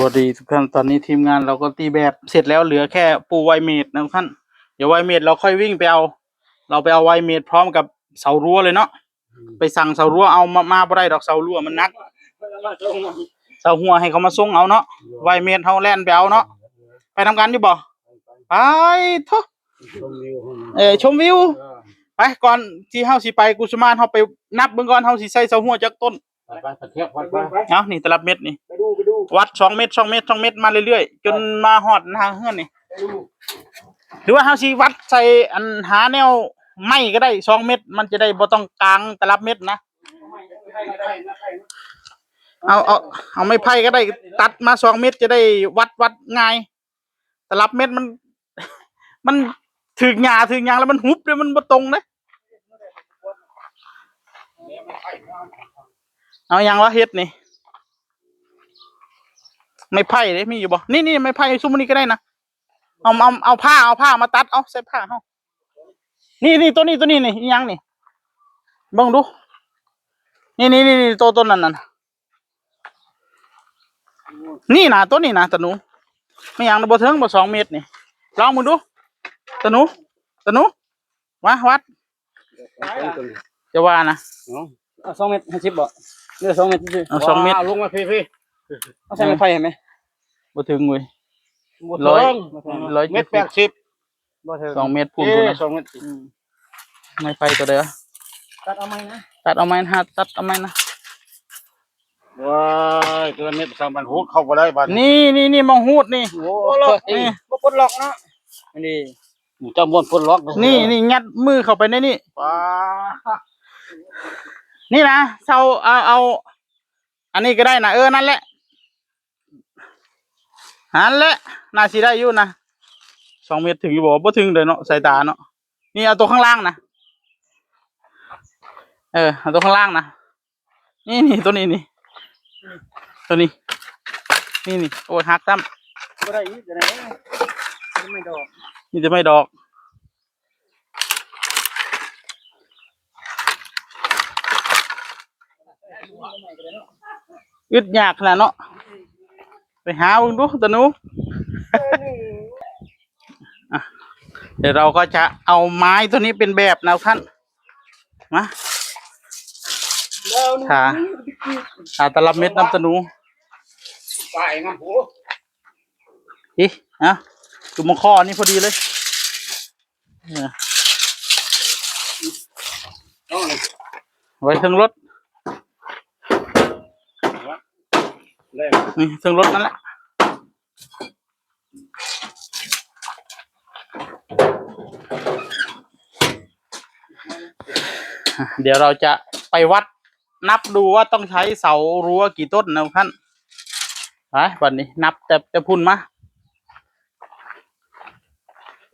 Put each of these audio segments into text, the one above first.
วัสดีทุกท่านตอนนี้ทีมงานเราก็ตีแบบเสร็จแล้วเหลือแค่ปูไวเมดนะทุกท่านเดี๋ยวไวเมดเราค่อยวิ่งไปเอาเราไปเอาไวเมดพร้อมกับเสารั้วเลยเนาะไปสั่งเสารั้วเอามาบ่ได้ดอกเสารั้วมันนักเสาหัวให้เขามาส่งเอาเนาะไวเมดเฮาแล่นไปเอาเนาะไปทำกันอยู่บ่ไปเถอะชมวิวไปก่อนที่เฮาสิไปกุสุมานเฮาไปนับเบิ่งก่อนเฮาสิใส่เสาหัวจักต้นเอานี่ตลับเม็ดนี่วัด2 เมตรมาเรื่อยๆจนมาฮอดทางเฮือนนี่หรือว่าเฮาสิวัดใส่อันหาแนวไม้ก็ได้2 เมตรมันจะได้บ่ต้องกลางตลับเม็ดนะเอาไม้ไผ่ก็ได้ตัดมา2 เมตรจะได้วัดง่ายตลับเม็ดมันถึกหญ้าถึกหยังแล้วมันหุบเลยมันบ่ตรงเด้เอาหยังวะเฮ็ดนี่ไม้ไผ่เด้มีอยู่บ่นี่ไม้ไผ่ซุมนี้ก็ได้นะเอาผ้ามาตัดเอาใส่ผ้าเฮานี่ตัวนี้นี่อีหยังนี่เบิ่งดูนี่ตัวนั้นน่ะนี่นะตัวนี้นะตะหนูไม่หยังบ่ถึงบ่2 เมตรนี่ลองมึงดูตะหนูมาวัดจะว่านะเอา2 เมตร50บ่เนื้อ2 เมตรซื่อเอา2 เมตรลงมาพี่เอาใส่ไม้ไผ่เห็นไหมบ่ถึงเว้ย100 180บ่ถึง2 เมตรพูนพูนนะ2 เมตรไม่ไปตัวเด้อตัดเอาไหมนะ ตัดเอาไหมนะว้ายตัวเม็ด3,000หูเข้าบ่ได้บัดนี่มองหูดนี่โอ้ล็อกนี่บ่ปลดล็อกนะนี่เจ้าม่วนปลดล็อกนี่งัดมือเข้าไปในนี่ว้านี่นะเซาเอาอันนี้ก็ได้นะนั่นแหละน่าสิได้อยู่นะ2 เมตรถึงอยู่บ่ถึงเลยเนาะสายตาเนาะนี่เอาตัวข้างล่างนะเอาตัวข้างล่างนะนี่ตัวนี้นี่โอ้ยหักตั้มบ่ได้อีกจังได๋ไม่ดอกนี่จะไม่ดอกอึดยากขนาดเนาะไปหาเบิ่งดูตะหนูเดี๋ยวเราก็จะเอาไม้ตัวนี้เป็นแบบนะท่านมาตลับเม็ดน้ำตะหนูไปงั้นโหดูมงข้อนี่พอดีเลยไว้ถึงรถนี่ถึงรถนั่นแหละเดี๋ยวเราจะไปวัดนับดูว่าต้องใช้เสารั้วกี่ต้นนะท่านไปวันนี้นับแต่พุ่นมา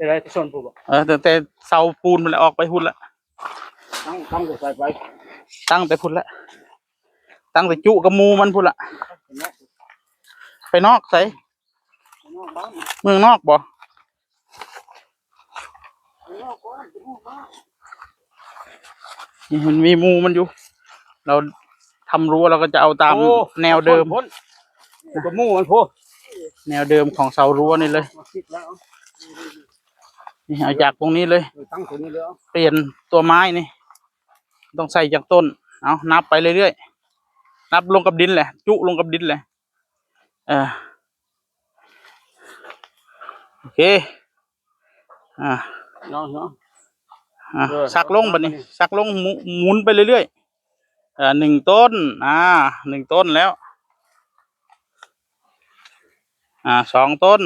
ได้ส่วนผู้บ่แต่เสาปูนมันออกไปพุ่นละตั้งใส่ไปตั้งแต่พุ่นละตั้งแต่จุกับมูมันพุ่นละไปนอกใส่เมืองนอกบ่นี่มันมีมูมันอยู่เราทำรั้วเราก็จะเอาตามแนวเดิมกับมูมันโพแนวเดิมของเสารั้วนี่เลยนี่เอาจากตรงนี้เลยเปลี่ยนตัวไม้นี่ต้องใส่จากต้นเอานับไปเรื่อยๆนับลงกับดินแหละจุลงกับดินแหละโอเคสักลงบัดนี้สักลงหมุนไปเรื่อยๆ1 ต้น1 ต้นแล้ว2 ต้น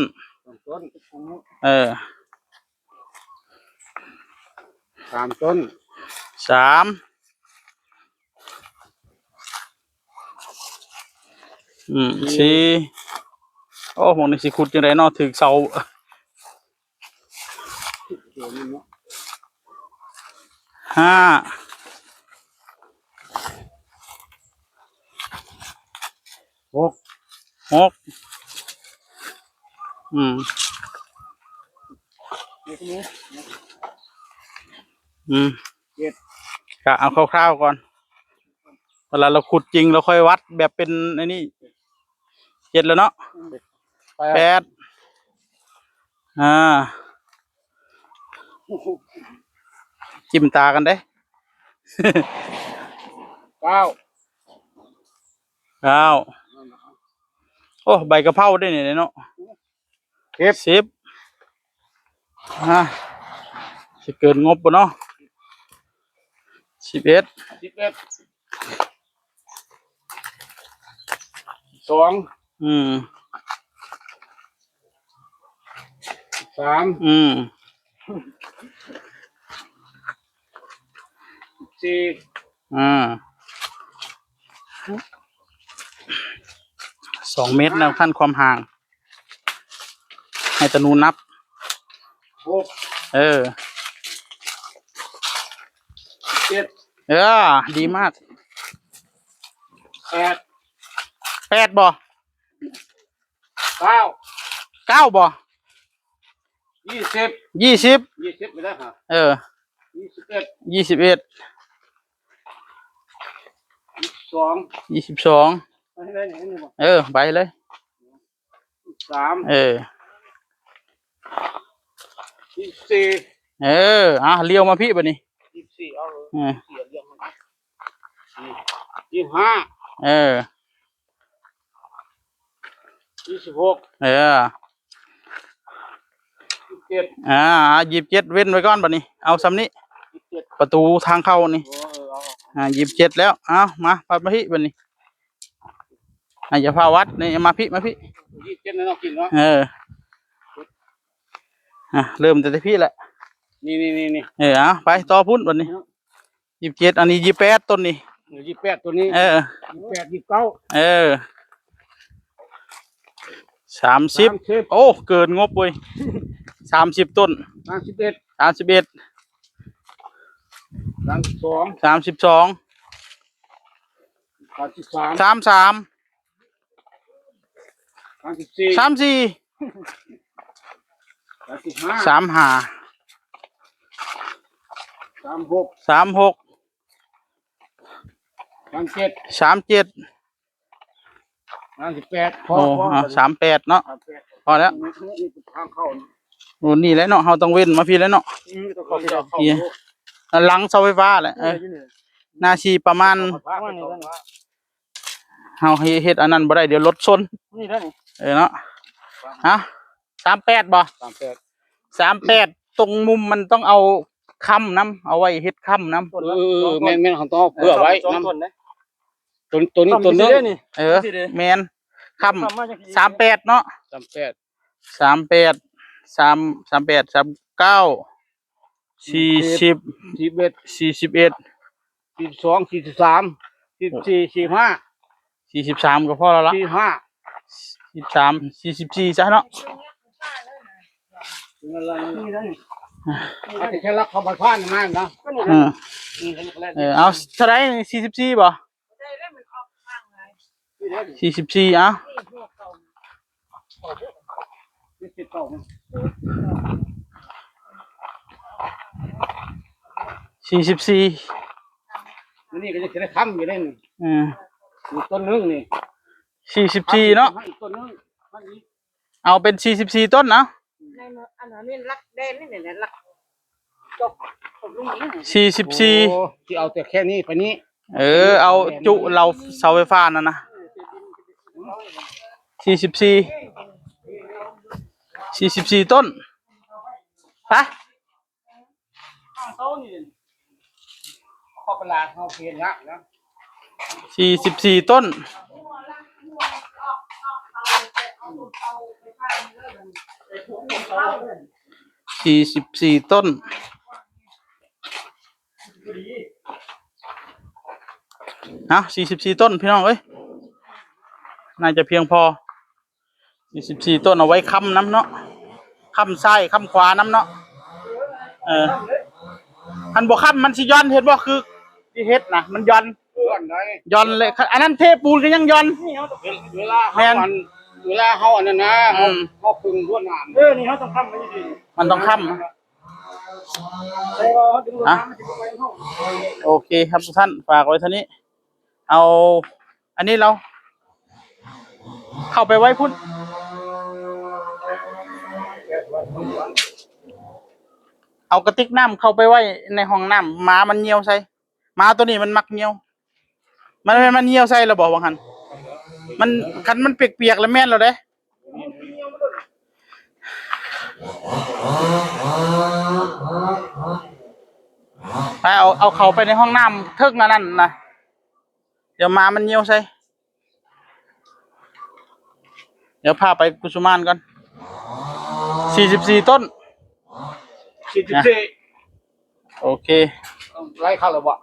3 ต้น34โอ้โหนี่สิขุดจังได๋เนาะถึกเสา5 6กะเอาคร่าวๆก่อนเวลาเราขุดจริงเราค่อยวัดแบบเป็นไอ้นี่ 7แล้วเนาะ แปด 8จิ้มตากันเด้ เก้า โอ้ใบกะเพราได้เนี่ยเนาะ 10สิเกินงบปะเนาะ11 11 2 3 4 2 เมตรนะขั้นความห่าง ให้ตะนูนับ 6 7 ดีมาก 8 8บ่ 9 9บ่ 20 20 20ไปแล้วฮะ21 21 22 22ใบเลย 3 24 เลี้ยวมาพี่บัดนี้ 24เอาเสียเรื่อง25 26 27 27เว้นไว้ก่อนบัดนี้เอาซ้ำนี้ 27 ประตูทางเข้านี่27แล้วเอามาปัดมาพี่บัดนี้อย่าพาวัดนี่มาพี่27นั่นเอากินเนาะเริ่มแต่พี่แหละนี่ไปต่อพุ่นบัดนี้27อันนี้28ต้นนี้28ตัวนี้28 29 30โอ้เกินงบเว้ย30ต้น31 31 32 33 33 34 34 35 36 36 37 37 38พอ 38เนาะพอแล้ว ทางเข้า โอ้นี่แหละเนาะเฮาต้องเว้นมาพี่แล้วเนาะหลังเสาไฟฟ้าแหละนาชีประมาณเฮาเฮ็ดอันนั้นบ่ได้เดี๋ยวรถชนนี่ได้เนาะ38บ่38ตรงมุมมันต้องเอาค้ำน้ำเอาไว้เฮ็ดค้ำน้ำแม่นเขาต้องเพื่อไว้น้ำตัวนี้ตัวนึงแม่นค้ำ38เนาะ38 39 40 41 42 43 44 45 43ก็พอแล้วล่ะ43 44ซะเนาะแค่รักเขาบ้านมากนะเอาเท่าไหร่44บ่44อ่ะ44นี่ก็จะได้ค้ำอยู่ได้ต้นนึงนี่44เนาะเอาเป็น44ต้นนะอันนี้รักแดนนี่เนี่ยรักจบ44ที่เอาแต่แค่นี้ไปนี้เอาจุเราเสาไฟฟ้านั่นนะ44ต้นไปข้อประหลาดเขาเพียงนะ44ต้น44ต้น44ต้นพี่น้องเอ้ยน่าจะเพียงพอ44ต้นเอาไว้ค้ำน้ำเนาะค้ำซ้ายค้ำขวาน้ำเนาะอันบ่ค้ำมันสิย้อนเห็นบ่คือที่เฮ็ดนะมันย้อนเลยอันนั้นเทปูนก็ยังย้อนเวลาเฮาอันนั้นนะเฮาพึ่งรวดน้ำนี่เฮาต้องค้ำมันต้องค้ำโอเคครับทุกท่านฝากไว้เท่านี้เอาอันนี้เรา เข้าไปไว้พุ่นเอากระติกน้ำเข้าไปไว้ในห้องน้ำหมามันเหี่ยวใส่หมาตัวนี้มันมักเหี่ยวมันเหี่ยวใส่แล้วบอกว่าหันมันคันมันเปียกๆแล้วแม่นแล้วเด้ไปเอาเขาไปในห้องน้ำเทิงอันนั้นนะเดี๋ยวหมามันเหี่ยวใส่เดี๋ยวพาไปกุสุมานก่อน44ต้น 44 โอเค ไล่เข้าแล้วบ่